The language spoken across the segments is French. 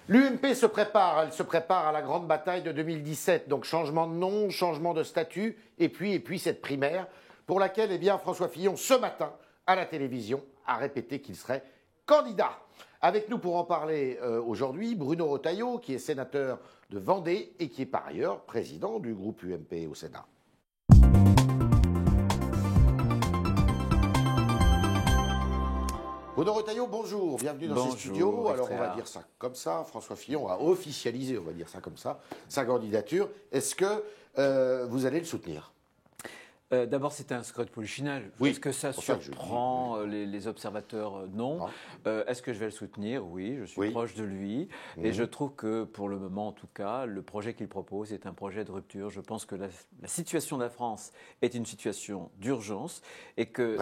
L'UMP se prépare, elle se prépare à la grande bataille de 2017, donc changement de nom, changement de statut, et puis cette primaire, pour laquelle François Fillon, ce matin, à la télévision, a répété qu'il serait candidat. Avec nous pour en parler aujourd'hui, Bruno Retailleau, qui est sénateur de Vendée et qui est par ailleurs président du groupe UMP au Sénat. Bruno Retailleau, bonjour, bienvenue dans ces studios. Alors on va dire ça comme ça, François Fillon a officialisé, on va dire ça comme ça, sa candidature. Est-ce que vous allez le soutenir ? D'abord, c'était un scrutin polichinelle. Oui, est-ce que ça surprend les observateurs? Non. Est-ce que je vais le soutenir? Oui, je suis proche de lui. Et je trouve que, pour le moment en tout cas, le projet qu'il propose est un projet de rupture. Je pense que la situation de la France est une situation d'urgence. Et que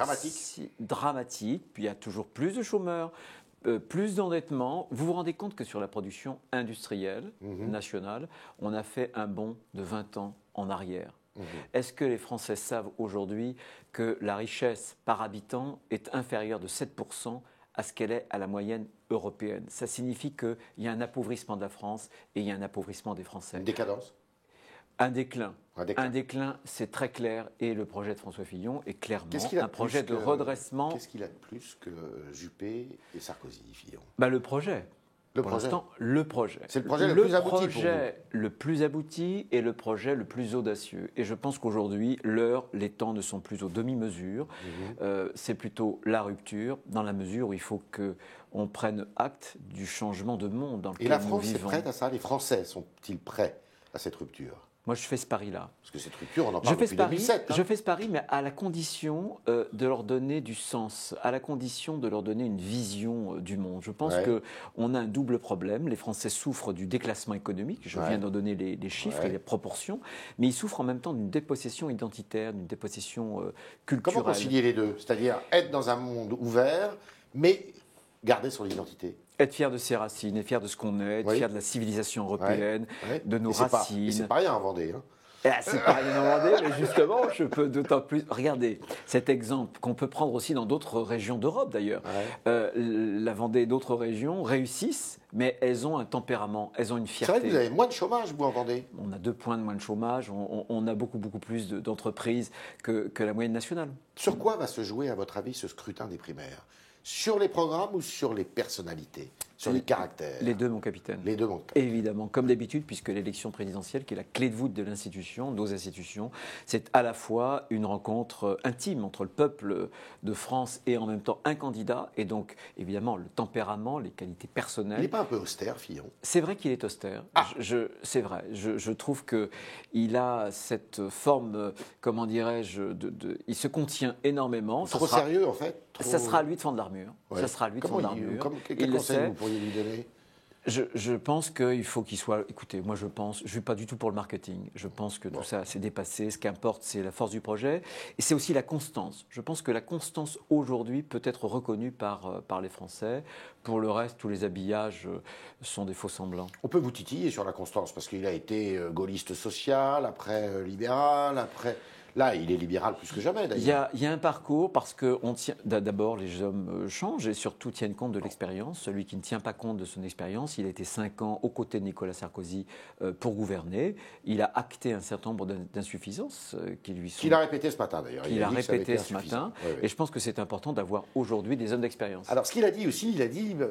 dramatique. Puis il y a toujours plus de chômeurs. Plus d'endettement. Vous vous rendez compte que sur la production industrielle nationale, on a fait un bond de 20 ans en arrière. Est-ce que les Français savent aujourd'hui que la richesse par habitant est inférieure de 7% à ce qu'elle est à la moyenne européenne? Ça signifie qu'il y a un appauvrissement de la France et il y a un appauvrissement des Français. Une décadence? Un déclin. Un déclin, c'est très clair. Et le projet de François Fillon est clairement un projet de redressement. Qu'est-ce qu'il a de plus que Juppé et Sarkozy, Fillon? Le projet. Pour l'instant, le projet. C'est le projet le plus abouti pour vous. Le projet le plus abouti et le projet le plus audacieux. Et je pense qu'aujourd'hui, les temps ne sont plus aux demi-mesures. C'est plutôt la rupture, dans la mesure où il faut qu'on prenne acte du changement de monde dans lequel nous vivons. Et la France est prête à ça? Les Français sont-ils prêts à cette rupture? Moi, je fais ce pari-là. Parce que cette rupture, on en parle depuis 2007. Je fais ce pari, mais à la condition de leur donner du sens, à la condition de leur donner une vision du monde. Je pense qu'on a un double problème. Les Français souffrent du déclassement économique. Je viens d'en donner les chiffres et les proportions. Mais ils souffrent en même temps d'une dépossession identitaire, d'une dépossession culturelle. Comment concilier les deux? C'est-à-dire être dans un monde ouvert, mais garder son identité? Être fier de ses racines, être fier de ce qu'on est, être fier de la civilisation européenne, de nos racines. C'est pas rien en Vendée. C'est pas rien en Vendée, mais justement, je peux d'autant plus... Regardez, cet exemple qu'on peut prendre aussi dans d'autres régions d'Europe d'ailleurs. La Vendée et d'autres régions réussissent, mais elles ont un tempérament, elles ont une fierté. C'est vrai que vous avez moins de chômage, vous, en Vendée? On a 2 points de moins de chômage, on a beaucoup plus d'entreprises que la moyenne nationale. Sur quoi va se jouer, à votre avis, ce scrutin des primaires? Sur les programmes ou sur les personnalités? Sur les caractères? Les deux, mon capitaine. Les deux, mon capitaine. Évidemment, comme d'habitude, puisque l'élection présidentielle, qui est la clé de voûte de l'institution, nos institutions, c'est à la fois une rencontre intime entre le peuple de France et en même temps un candidat, et donc évidemment le tempérament, les qualités personnelles. Il n'est pas un peu austère, Fillon? C'est vrai qu'il est austère. C'est vrai. Je trouve qu'il a cette forme, comment dirais-je, il se contient énormément. Trop sérieux, en fait? Ça sera à lui de fendre l'armure. Ça sera à lui de fendre l'armure. Quel conseil vous pourriez lui donner? Je pense qu'il faut qu'il soit... Écoutez, moi je ne suis pas du tout pour le marketing. Je pense que tout ça c'est dépassé. Ce qui importe, c'est la force du projet. Et c'est aussi la constance. Je pense que la constance aujourd'hui peut être reconnue par les Français. Pour le reste, tous les habillages sont des faux-semblants. On peut vous titiller sur la constance, parce qu'il a été gaulliste social, après libéral, après... Là, il est libéral plus que jamais, d'ailleurs. Il y a un parcours, parce que d'abord, les hommes changent et surtout tiennent compte de l'expérience. Celui qui ne tient pas compte de son expérience, il a été 5 ans aux côtés de Nicolas Sarkozy pour gouverner. Il a acté un certain nombre d'insuffisances qui lui sont... Qu'il a répété ce matin, d'ailleurs. Il a répété ce matin. Et je pense que c'est important d'avoir aujourd'hui des hommes d'expérience. Alors, ce qu'il a dit aussi,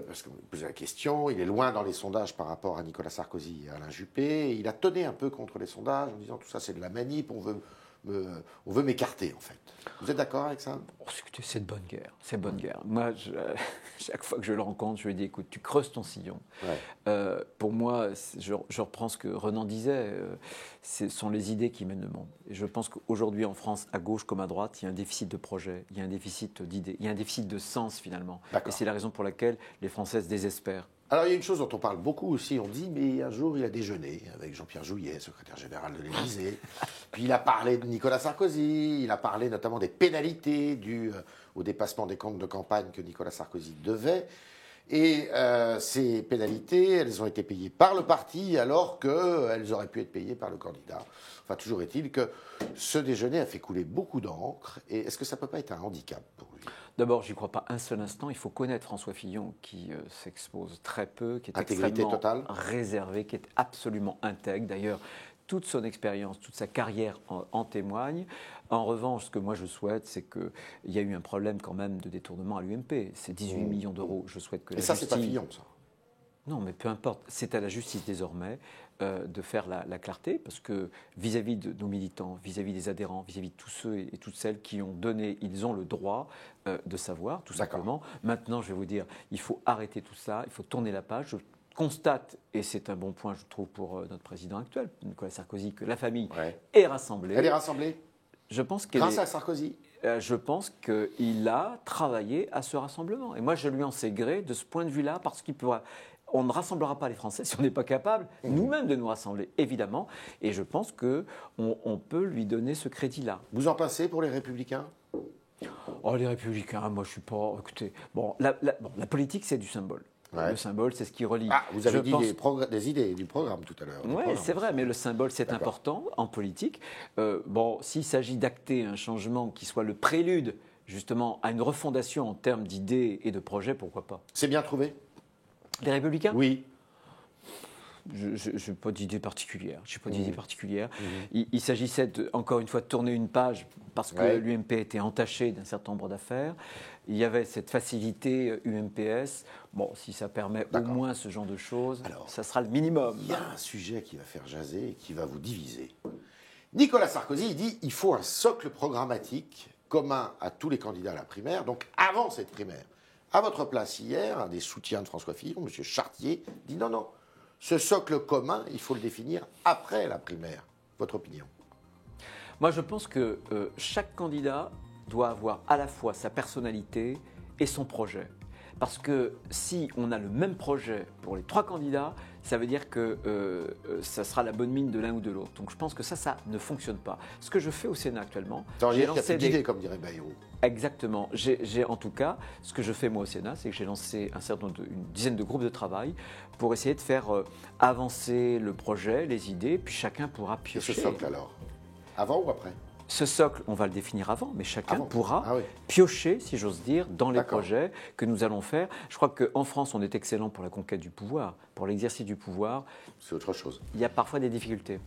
parce que vous posez la question, il est loin dans les sondages par rapport à Nicolas Sarkozy et Alain Juppé. Il a tonné un peu contre les sondages en disant tout ça, c'est de la manip, on veut m'écarter, en fait. Vous êtes d'accord avec ça? C'est de bonne guerre. C'est bonne guerre. Moi, chaque fois que je le rencontre, je lui dis, écoute, tu creuses ton sillon. Pour moi, je reprends ce que Renan disait, ce sont les idées qui mènent le monde. Et je pense qu'aujourd'hui, en France, à gauche comme à droite, il y a un déficit de projet, il y a un déficit d'idées, il y a un déficit de sens, finalement. Et c'est la raison pour laquelle les Français se désespèrent. Alors, il y a une chose dont on parle beaucoup aussi. On dit, mais un jour, il a déjeuné avec Jean-Pierre Jouyet, secrétaire général de l'Élysée. Puis, il a parlé de Nicolas Sarkozy. Il a parlé notamment des pénalités dues au dépassement des comptes de campagne que Nicolas Sarkozy devait. Et ces pénalités, elles ont été payées par le parti alors qu'elles auraient pu être payées par le candidat. Enfin, toujours est-il que ce déjeuner a fait couler beaucoup d'encre. Et est-ce que ça ne peut pas être un handicap pour lui ? D'abord, j'y crois pas un seul instant. Il faut connaître François Fillon, qui s'expose très peu, qui est Intégrité extrêmement totale. réservé, qui est absolument intègre. D'ailleurs, toute son expérience, toute sa carrière en témoigne. En revanche, ce que moi je souhaite, c'est qu'il y a eu un problème quand même de détournement à l'UMP. C'est 18 millions d'euros. Je souhaite que Et ça, c'est pas Fillon, ça. Non, mais peu importe. C'est à la justice désormais de faire la clarté, parce que vis-à-vis de nos militants, vis-à-vis des adhérents, vis-à-vis de tous ceux et toutes celles qui ont donné, ils ont le droit de savoir, tout simplement. Maintenant, je vais vous dire, il faut arrêter tout ça, il faut tourner la page. Je constate, et c'est un bon point, je trouve, pour notre président actuel, Nicolas Sarkozy, que la famille est rassemblée. Elle est rassemblée. Je pense qu'elle grâce à Sarkozy. Je pense qu'il a travaillé à ce rassemblement. Et moi, je lui en sais gré de ce point de vue-là, parce qu'il pourra. On ne rassemblera pas les Français si on n'est pas capable, nous-mêmes, de nous rassembler, évidemment. Et je pense qu'on peut lui donner ce crédit-là. Vous en pensez pour les Républicains ? Oh, les Républicains, moi, je ne suis pas. Écoutez, la politique, c'est du symbole. Ouais. Le symbole, c'est ce qui relie. Ah, vous avez dit des idées du programme tout à l'heure. Oui, c'est vrai, mais le symbole, c'est important en politique. S'il s'agit d'acter un changement qui soit le prélude, justement, à une refondation en termes d'idées et de projets, pourquoi pas ? C'est bien trouvé ? Les Républicains ? Oui. Je n'ai pas d'idée particulière. Il s'agissait, encore une fois, de tourner une page parce que l'UMP était entaché d'un certain nombre d'affaires. Il y avait cette facilité UMPS. Bon, si ça permet au moins ce genre de choses, alors, ça sera le minimum. Il y a un sujet qui va faire jaser et qui va vous diviser. Nicolas Sarkozy dit qu'il faut un socle programmatique commun à tous les candidats à la primaire, donc avant cette primaire. À votre place hier, un des soutiens de François Fillon, M. Chartier, dit non. Ce socle commun, il faut le définir après la primaire. Votre opinion ? Moi, je pense que chaque candidat doit avoir à la fois sa personnalité et son projet. Parce que si on a le même projet pour les trois candidats, ça veut dire que ça sera la bonne mine de l'un ou de l'autre. Donc je pense que ça ne fonctionne pas. Ce que je fais au Sénat actuellement... J'ai lancé des idées, comme dirait Bayrou. Exactement. En tout cas, ce que je fais moi au Sénat, c'est que j'ai lancé une dizaine de groupes de travail pour essayer de faire avancer le projet, les idées, puis chacun pourra piocher. Et ce socle alors ? Avant ou après ? Ce socle, on va le définir avant, mais chacun pourra piocher, si j'ose dire, dans les projets que nous allons faire. Je crois qu'en France, on est excellent pour la conquête du pouvoir, pour l'exercice du pouvoir. C'est autre chose. Il y a parfois des difficultés.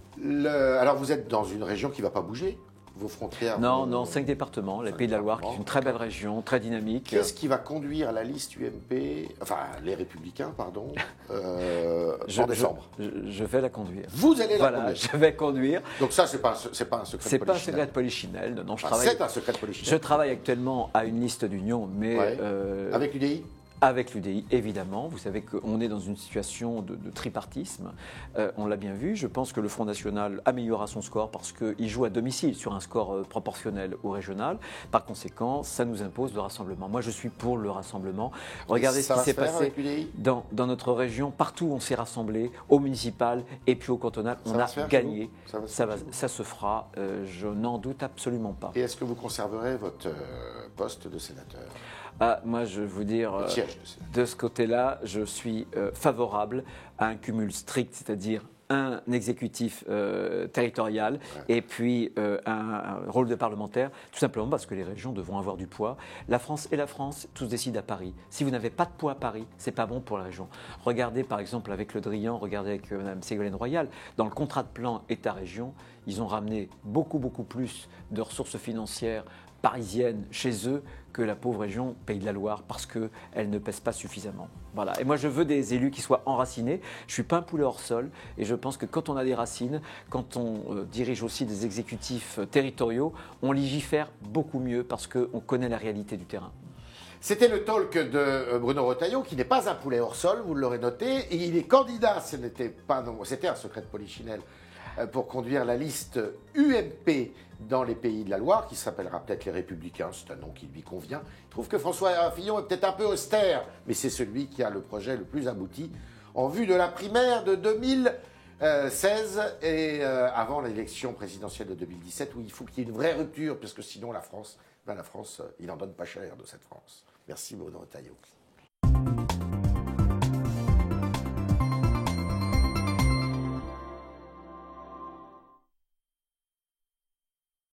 Alors vous êtes dans une région qui ne va pas bouger ? Vos frontières ? Non, 5 départemps, les Pays de la Loire, qui est une très belle région, très dynamique. Qu'est-ce qui va conduire la liste UMP, enfin les Républicains, pardon, en décembre ? Je vais la conduire. Vous allez la conduire ? Je vais conduire. Donc ça, c'est pas un secret de Polichinelle ? C'est pas un secret de Polichinelle, non. C'est un secret de Polichinelle. Je travaille actuellement à une liste d'union, mais... Avec l'UDI ? Avec l'UDI, évidemment. Vous savez qu'on est dans une situation de tripartisme. On l'a bien vu. Je pense que le Front National améliorera son score parce qu'il joue à domicile sur un score proportionnel au régional. Par conséquent, ça nous impose le rassemblement. Moi, je suis pour le rassemblement. Regardez ce qui s'est passé dans notre région. Partout, on s'est rassemblé, au municipal et puis au cantonal. On a gagné. Ça se fera. Je n'en doute absolument pas. Et est-ce que vous conserverez votre poste de sénateur ? Moi, je veux vous dire, de ce côté-là, je suis favorable à un cumul strict, c'est-à-dire un exécutif territorial et puis un rôle de parlementaire, tout simplement parce que les régions devront avoir du poids. La France, tous décident à Paris. Si vous n'avez pas de poids à Paris, c'est pas bon pour la région. Regardez par exemple avec Le Drian, regardez avec Mme Ségolène Royal, dans le contrat de plan État-région, ils ont ramené beaucoup plus de ressources financières parisienne chez eux que la pauvre région Pays de la Loire parce qu'elle ne pèse pas suffisamment. Voilà. Et moi, je veux des élus qui soient enracinés. Je ne suis pas un poulet hors sol et je pense que quand on a des racines, quand on dirige aussi des exécutifs territoriaux, on légifère beaucoup mieux parce qu'on connaît la réalité du terrain. C'était le talk de Bruno Retailleau, qui n'est pas un poulet hors sol, vous l'aurez noté, et il est candidat, c'était un secret de Polichinelle, pour conduire la liste UMP dans les Pays de la Loire, qui s'appellera peut-être les Républicains, c'est un nom qui lui convient. Il trouve que François Fillon est peut-être un peu austère, mais c'est celui qui a le projet le plus abouti en vue de la primaire de 2016 et avant l'élection présidentielle de 2017, où il faut qu'il y ait une vraie rupture, parce que sinon la France, il n'en donne pas cher de cette France. Merci Bruno Retailleau.